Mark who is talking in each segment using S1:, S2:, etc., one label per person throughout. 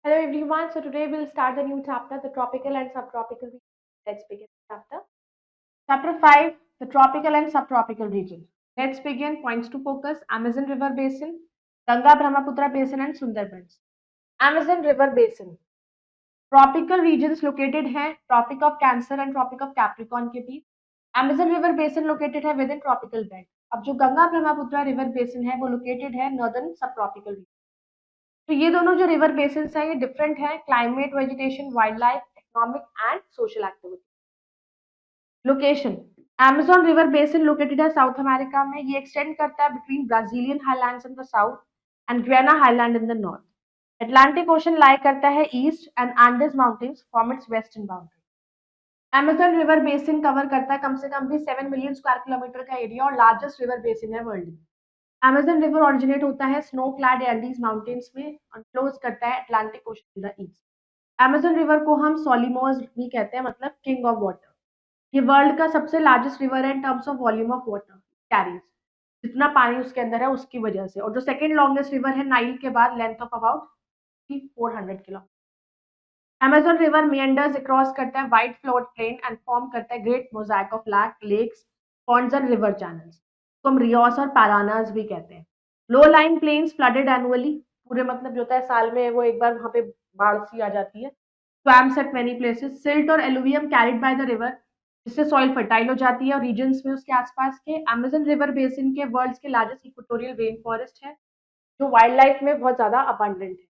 S1: Hello everyone. So today we'll start the new chapter, the tropical and subtropical region. Let's begin the chapter. Chapter 5, the tropical and subtropical region. Let's begin. Points to focus: Amazon River Basin, Ganga Brahmaputra Basin and Sundarbans. Amazon River Basin. Tropical regions located है Tropic of Cancer and Tropic of Capricorn के बीच. Amazon river basin located है within tropical belt. अब जो Ganga Brahmaputra river basin है वो located है northern सब ट्रॉपिकल रीजन. तो ये दोनों जो रिवर बेसिन है ये डिफरेंट है climate, vegetation, wild life, economic and social activity. Location: Amazon river basin located है साउथ अमेरिका में. ये एक्सटेंड करता है between Brazilian highlands in the south and Guiana highland in the north. Atlantic ocean lie करता है east and Andes mountains form its western boundary. Amazon river basin cover करता है कम से कम भी 7 मिलियन स्क्वायर किलोमीटर का एरिया और लार्जेस्ट रिवर बेसिन है वर्ल्ड में. Amazon रिवर ओरिजिनेट होता है स्नो क्लैड एंडीज माउंटेन्स में और फ्लोज करता है Atlantic ocean in the east. Amazon river को हम सोलिमोस भी कहते हैं, मतलब किंग ऑफ वाटर. ये वर्ल्ड का सबसे लार्जेस्ट रिवर है in terms of volume of water carries. जितना पानी उसके अंदर है उसकी वजह से. और जो सेकंड लॉन्गेस्ट रिवर है नाइल के बाद, length of about 400 kilometres. Amazon river meanders across करता है wide flood plain and form करता है great mosaic of lakes, ponds and river channels. तो हम रियोस और पैरानास भी कहते हैं. Low line plains flooded annually. पूरे मतलब जो होता है साल में वो एक बार वहां पे बाढ़ सी आ जाती है. Swamps at many places. Silt और alluvium carried by the river, जिससे सॉइल फर्टाइल हो जाती है. और रीजन्स में उसके आसपास के Amazon रिवर बेसिन के वर्ल्ड के लार्जेस्ट इक्वेटोरियल रेन फॉरेस्ट है जो वाइल्ड लाइफ में बहुत ज्यादा अबंडेंट है.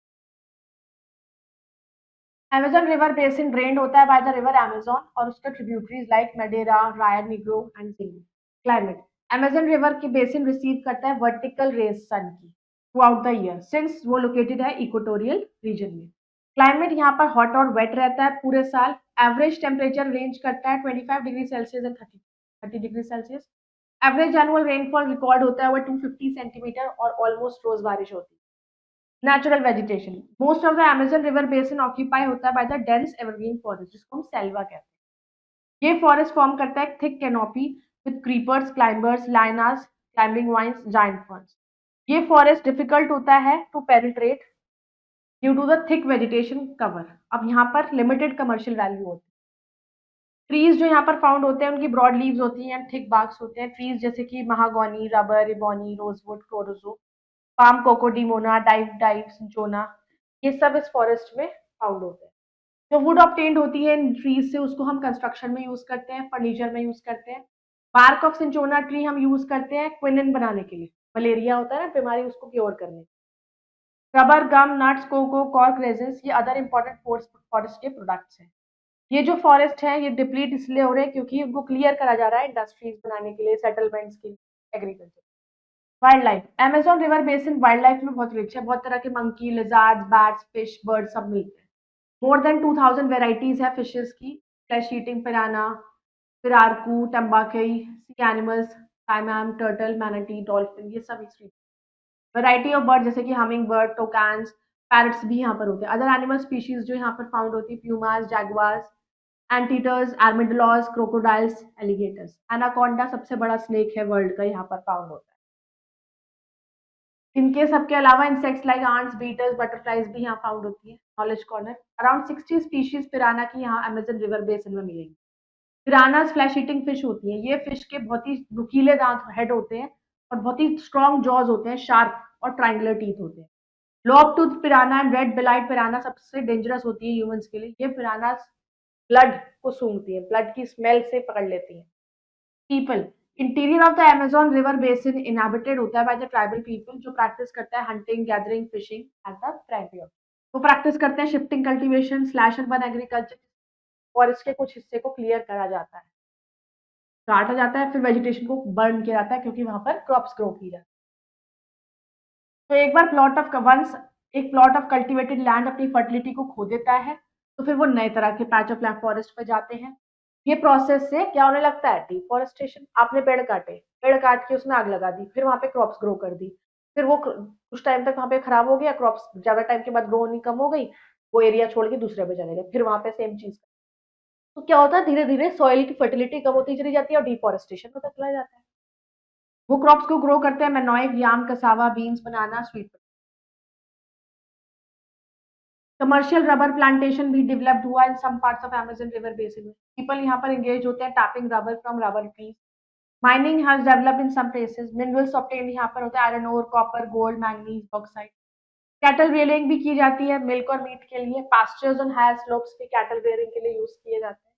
S1: Amazon रिवर बेसिन ड्रेन्ड होता है बाय द रिवर Amazon और उसका tributaries like Madeira, Rio Negro and Xingu. Climate: Amazon river की बेसिन रिसीव करता है वर्टिकल रेज सन की throughout the year since वो लोकेटेड है इक्वेटोरियल रीजन में. क्लाइमेट यहाँ पर हॉट और वेट रहता है पूरे साल. एवरेज टेम्परेचर रेंज करता है 25 degree Celsius and 30 degree Celsius. Average annual rainfall record होता है वो 250 सेंटीमीटर और ऑलमोस्ट रोज बारिश होती है. Natural vegetation: most of the Amazon river basin occupy होता है by the dense evergreen forest जिसको हम सेल्वा कहते हैं. ये फॉरेस्ट फॉर्म करता है thick canopy with creepers, climbers, lianas, climbing vines, giant ferns. ये फॉरेस्ट डिफिकल्ट होता है to penetrate due to the thick vegetation cover. अब यहाँ पर लिमिटेड कमर्शियल वैल्यू होती है. ट्रीज जो यहाँ पर फाउंड होते हैं उनकी ब्रॉड लीव्स होती हैं, थिक बार्क्स होते हैं. ट्रीज जैसे कि महागोनी, रबर, रिबोनी, रोजवुड, क्रोडोजो, पाम, कोकोडीमोना, डाइव सिंचोना, ये सब इस फॉरेस्ट में फाउंड होते हैं. जो वुड ऑब्टेन्ड होती है इन ट्रीज से उसको हम कंस्ट्रक्शन में यूज करते हैं, फर्नीचर में यूज करते हैं. बार्क ऑफ सिंचोना ट्री हम यूज करते हैं क्विनिन बनाने के लिए. मलेरिया होता है ना बीमारी, उसको क्योर करने. रबर, गम, नट्स, कोको, कॉर्क रेजिन्स, ये अदर इंपॉर्टेंट फॉरेस्ट के प्रोडक्ट्स हैं. ये जो फॉरेस्ट है ये डिप्लीट इसलिए हो रहे हैं क्योंकि उनको क्लियर करा जा रहा है इंडस्ट्रीज बनाने के लिए, सेटलमेंट्स के लिए, agriculture. Wild life: Amazon river basin wild life में बहुत रिच है. बहुत तरह के monkey, lizards, bats, fish, bird सब मिलते हैं. मोर देन 2000 वेराइटीज है फिशेस की. फ्लैश ईटिंग पिराना, पिरारकू, टम्बाकई, सी एनिमल्स, काइमैम, टर्टल, मैनाटी, डॉल्फिन, ये सब इस. वैरायटी ऑफ बर्ड जैसे कि हमिंग बर्ड, टोकान्स, पैरट्स भी यहाँ पर होते हैं. अदर एनिमल स्पीशीज जो यहाँ पर फाउंड होती है: प्यूमास, जैगवार्स, एंटीटर्स, आर्मिडलॉज, क्रोकोडाइल्स, एलिगेटर्स. एनाकोंडा सबसे बड़ा स्नेक है वर्ल्ड का, यहाँ पर फाउंड होता है. इनके सबके अलावा insects like ants, beetles, butterflies भी यहाँ फाउंड होती है. Knowledge corner: around 60 species piranha की यहाँ Amazon रिवर बेसिन में मिलेंगी. पिरानास फ्लैश ईटिंग फिश होती हैं. ये फिश के बहुत ही नुकीले दांत हेड होते हैं और बहुत ही स्ट्रॉन्ग जॉज होते हैं, शार्प और ट्रायंगुलर टीथ होते हैं. लॉब टूथ पिराना एंड रेड बिलाइड पिराना सबसे डेंजरस होती है ह्यूमंस के लिए. ये पिरानास ब्लड को सूंघती है, ब्लड की स्मेल से पकड़ लेती है. People: interior of the Amazon river basin inhabited होता है बाय द ट्राइबल पीपल जो प्रैक्टिस करता है hunting, gathering, fishing at the primary of. वो प्रैक्टिस करते हैं shifting cultivation, slash and burn agriculture और इसके कुछ हिस्से को क्लियर करा जाता है, काटा जाता है, फिर वेजिटेशन को बर्न किया जाता है क्योंकि वहां पर क्रॉप्स ग्रो की जाती है. तो एक बार एक प्लॉट ऑफ कल्टीवेटेड लैंड अपनी फर्टिलिटी को खो देता है तो फिर वो नए तरह के पैच ऑफ लैंड फॉरेस्ट पे जाते हैं. ये प्रोसेस से क्या होने लगता है? डिफॉरेस्टेशन. आपने पेड़ काटे, पेड़ काट के उसमें आग लगा दी, फिर वहां पे क्रॉप्स ग्रो कर दी, फिर वो कुछ टाइम तक वहां पे खराब हो गया, क्रॉप्स ज्यादा टाइम के बाद ग्रो होनी कम हो गई, वो एरिया छोड़ के दूसरे पे चले गए, फिर वहां पे सेम चीज. तो क्या होता है, धीरे धीरे सॉइल की फर्टिलिटी कम होती चली जाती है और डिफॉरेस्टेशन होता चला जाता है. वो क्रॉप्स को ग्रो करते हैं manioc, yam, cassava, beans, banana, sweet. Commercial rubber plantation भी डेवलप्ड हुआ in some parts of Amazon river basin में। पीपल यहाँ पर एंगेज होते हैं tapping rubber from rubber trees. Mining has developed in some places. Minerals obtained यहाँ पर होता है iron ore, copper, gold, manganese, bauxite. Cattle rearing भी की जाती है मिल्क और मीट के लिए। पास्चर्स ऑन हायर स्लोप्स भी कैटल रेयरिंग के लिए यूज किए जाते हैं।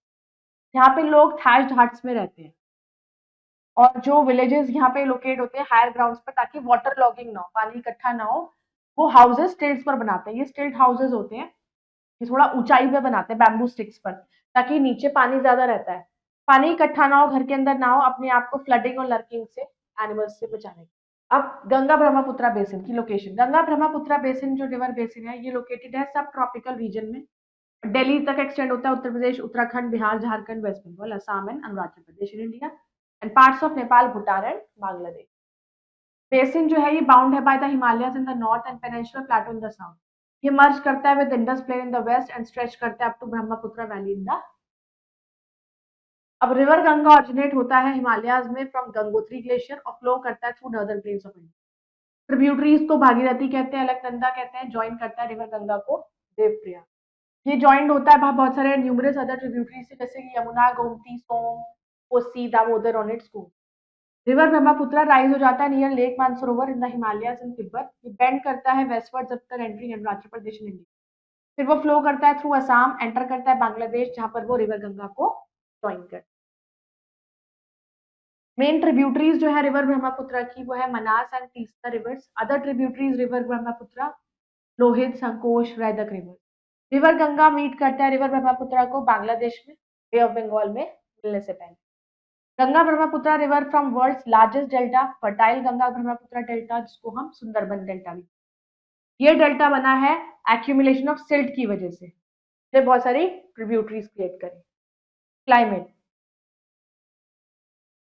S1: यहाँ पे लोग थैच्ड हट्स में रहते हैं और जो विलेजेस यहाँ पे लोकेट होते हैं हायर ग्राउंड्स पर ताकि वाटर लॉगिंग ना हो, पानी इकट्ठा ना हो, वो हाउसेस स्टिल्ट्स पर बनाते हैं। ये स्टिल्ट हाउसेस होते हैं, ये थोड़ा ऊंचाई पे बनाते हैं बैम्बू स्टिक्स पर, ताकि नीचे पानी ज्यादा रहता है, पानी इकट्ठा ना हो, घर के अंदर ना हो, अपने आप को फ्लडिंग और लर्किंग से एनिमल्स से बचाने के। अब गंगा ब्रह्मपुत्र बेसिन की लोकेशन। गंगा ब्रह्मपुत्र बेसिन जो रिवर बेसिन है ये लोकेटेड है सब ट्रॉपिकल रीजन में। दिल्ली तक एक्सटेंड होता है, Uttar Pradesh, Uttarakhand, Bihar, Jharkhand, West Bengal, Assam and Arunachal Pradesh in India and parts of Nepal, Bhutan and Bangladesh. Basin जो है ये बाउंड है by the Himalayas in the north and peninsular plateau in the south. ये मर्ज करता है with Indus plain in the west and stretch करता है up to Brahmaputra valley in the. अब रिवर गंगा ऑरिजिनेट होता है हिमालयाज में फ्रॉम गंगोत्री ग्लेशियर और फ्लो करता है through northern plains of India. Tributaries को भागीरथी कहते हैं, अलकनंदा कहते हैं, ज्वाइन करता है रिवर गंगा को देवप्रिया। ये जॉइंट होता है बहुत सारे न्यूमरस अदर ट्रिब्यूटरी से, जैसे कि Yamuna, Gomti, Som, Kosi, Damodar on its course. River Brahmaputra rise हो जाता है near lake Mansarovar in the Himalayas in Tibet. ये बेंड करता है westwards after entering Arunachal Pradesh in India. फिर वो फ्लो करता है थ्रू असम, एंटर करता है बांग्लादेश, जहां पर वो रिवर गंगा को ज्वाइन करता है। मेन ट्रिब्यूटरीज जो है रिवर ब्रह्मपुत्र की वो है Manas and Teesta rivers. Other tributaries river Brahmaputra Lohit, Sankosh, वैदक रिवर। रिवर गंगा मीट करता है रिवर ब्रह्मपुत्र को बांग्लादेश में बे ऑफ बंगाल में मिलने से पहले। Ganga Brahmaputra river from world's largest delta, fertile Ganga Brahmaputra delta, जिसको हम सुंदरबन डेल्टा भी। ये डेल्टा बना है एक्यूमुलेशन ऑफ सिल्ट की वजह से बहुत सारी ट्रिब्यूटरीज क्रिएट करें। क्लाइमेट।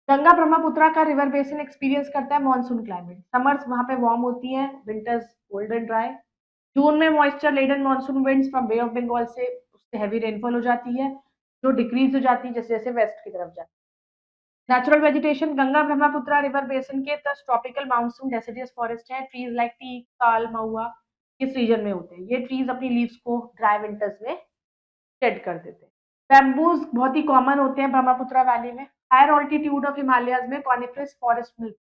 S1: गंगा ब्रह्मपुत्र का रिवर बेसिन एक्सपीरियंस करता है मॉनसून क्लाइमेट। समर्स वहां पे वार्म होती है, winters cold and dry. June में moisture laden monsoon winds from Bay of Bengal से उससे हैवी रेनफॉल हो जाती है, जो डिक्रीज हो जाती है जैसे जैसे वेस्ट की तरफ जाती है। Natural vegetation. Ganga Brahmaputra river basin के तस ट्रॉपिकल मानसून डेसिडियस फॉरेस्ट है। ट्रीज लाइक टीक, ताल, महुआ इस रीजन में होते हैं। ये ट्रीज अपनी लीव्स को ड्राई विंटर्स में शेड कर देते हैं। बैम्बूज बहुत ही कॉमन होते हैं ब्रह्मपुत्र वैली में। हायर ऑल्टीट्यूड ऑफ हिमालयाज में कॉनिफरस फॉरेस्ट मिलते हैं।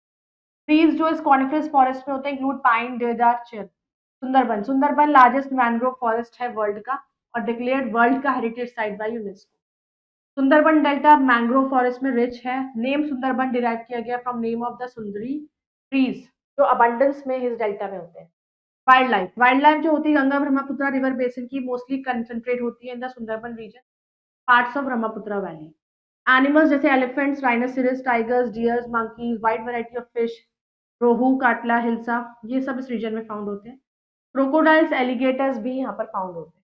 S1: ट्रीज जो इस कॉनिफरस फॉरेस्ट में होते हैं include pine, deodar, chir. Sundarban. Sundarban largest mangrove forest है वर्ल्ड का और डिक्लेयर्ड वर्ल्ड का heritage site by UNESCO. Sundarban delta mangrove forest में रिच है। नेम सुंदरबन डिराइव किया गया from name of the sundari trees जो अबंडेंस में इस डेल्टा में होते हैं। Wild life. वाइल्ड लाइफ जो होती है गंगा ब्रह्मपुत्र रिवर बेसिन की मोस्टली कंसंट्रेट होती है in the Sundarban region, parts of Brahmaputra valley. Animals जैसे elephants, rhinoceros, tigers, deers, monkeys, wide variety of fish, rohu, catla, hilsa, ये सब इस रीजन में फाउंड होते हैं। क्रोकोडाइल्स, एलिगेटर्स भी यहाँ पर फाउंड होते हैं।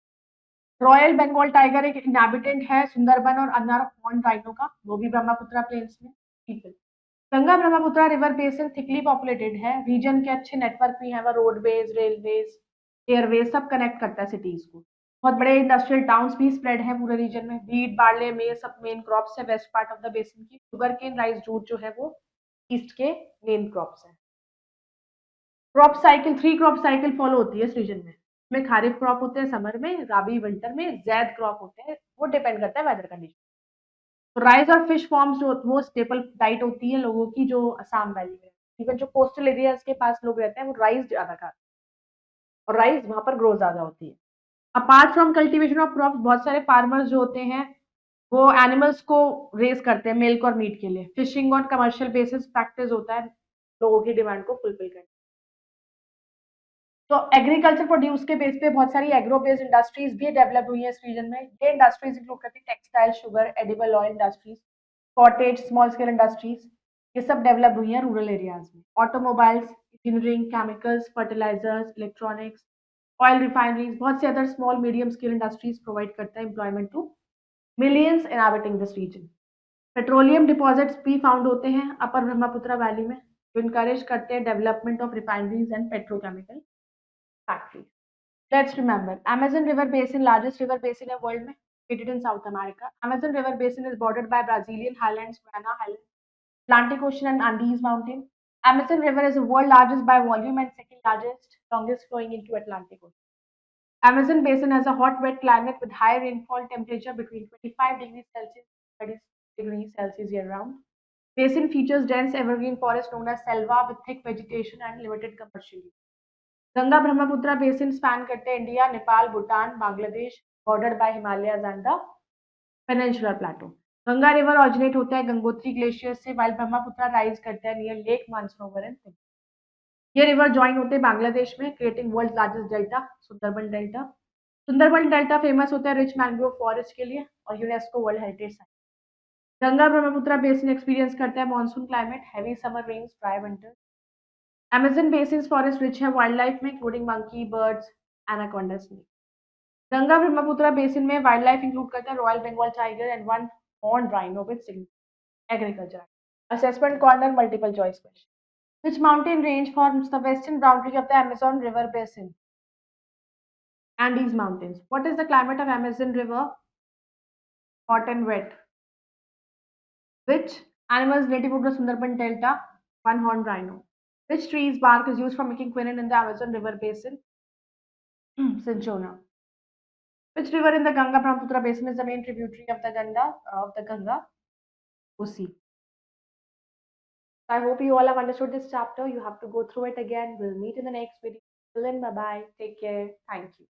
S1: रॉयल बंगाल टाइगर एक इनहैबिटेंट है सुंदरबन और अनर हॉर्न राइनो का, वो भी ब्रह्मपुत्र प्लेन्स में। ठीक है। Ganga Brahmaputra river basin thickly populated है। रीजन के अच्छे नेटवर्क भी हैं, वह रोडवेज, रेलवेज, एयरवेज सब कनेक्ट करता है सिटीज को। बहुत बड़े इंडस्ट्रियल टाउन्स भी स्प्रेड है पूरे रीजन में। वीट, बार्ले, मेज सब मेन क्रॉप्स है west part of the basin की। शुगर केन, राइस, जूट जो है वो ईस्ट के मेन क्रॉप्स है। Crop cycle, 3 crop cycle follow होती है इस रीजन में। इसमें खारिफ क्रॉप होते हैं समर में, राबी विंटर में, जैद क्रॉप होते हैं, वो डिपेंड करता है वेदर कंडीशन। तो राइस और फिश फॉर्म्स जो वो स्टेपल डाइट होती है लोगों की जो असम वैली में। इवन जो कोस्टल एरियाज के पास लोग रहते हैं वो राइस ज्यादा खाते हैं और राइस वहां पर ग्रो ज्यादा होती है। Apart from cultivation of crops बहुत सारे फार्मर्स जो होते हैं वो एनिमल्स को रेस करते हैं मिल्क और मीट के लिए। Fishing on commercial basis practice होता है लोगों की डिमांड को फुलफिल करने। तो एग्रीकल्चर प्रोड्यूस के बेस पे बहुत सारी एग्रो बेस्ड इंडस्ट्रीज भी डेवलप हुई है इस रीजन में। ये इंडस्ट्रीज इंक्लूड करती है textile, sugar, edible oil industries, cottage, small scale industries, ये सब डेवलप हुई है रूरल एरियाज में। Automobiles, engineering, chemicals, fertilisers, electronics, oil refineries, बहुत से other small medium scale industries provide करता है employment to millions inhabiting this region. Petroleum deposits भी फाउंड होते हैं अपर ब्रह्मपुत्र वैली में, जो इनकरेज करते हैं development of refineries and petrochemical factories. Let's remember, Amazon River Basin, largest river basin in the world, located in South America. Amazon River Basin is bordered by Brazilian highlands, Guiana Highlands, Atlantic Ocean, and Andes Mountain. Amazon River is the world largest by volume and second largest, longest flowing into Atlantic Ocean. Amazon basin has a hot, wet climate with high rainfall temperature between 25 degrees Celsius and 30 degrees Celsius year round. Basin features dense evergreen forest known as selva with thick vegetation and limited commercial use. Ganga Brahmaputra basin span करते हैं India, Nepal, Bhutan, Bangladesh, bordered by Himalayas and the Peninsular Plateau. Ganga river originate होता है Gangotri glacier से, while Brahmaputra rise करता है near lake Mansarovar and Sindh. ये river join होते हैं बांग्लादेश में, creating world largest delta, Sundarban delta. Sundarban delta famous होता है रिच मैंग्रोव फॉरेस्ट के लिए और UNESCO world heritage site. Ganga Brahmaputra basin experience करता है monsoon climate, heavy summer rains, dry winter. Amazon basin's forest rich है वाइल्ड लाइफ में, including monkey, birds, anaconda, snake. Ganga Brahmaputra basin में वाइल्ड लाइफ इंक्लूड करता है royal Bengal tiger and one horn rhino with significant agriculture. Assessment corner multiple choice question. Which mountain range forms the western boundary of the Amazon River basin? Andes Mountains. What is the climate of Amazon River? Hot and wet. Which animal is native to the Sundarban Delta? One horned rhino. Which tree's bark is used for making quinine in the Amazon River basin? Cinchona. Which river in the Ganga Brahmaputra basin is the main tributary of the Ganga? Kosi. I hope you all have understood this chapter. You have to go through it again. We'll meet in the next video. Till then, bye bye. Take care. Thank you.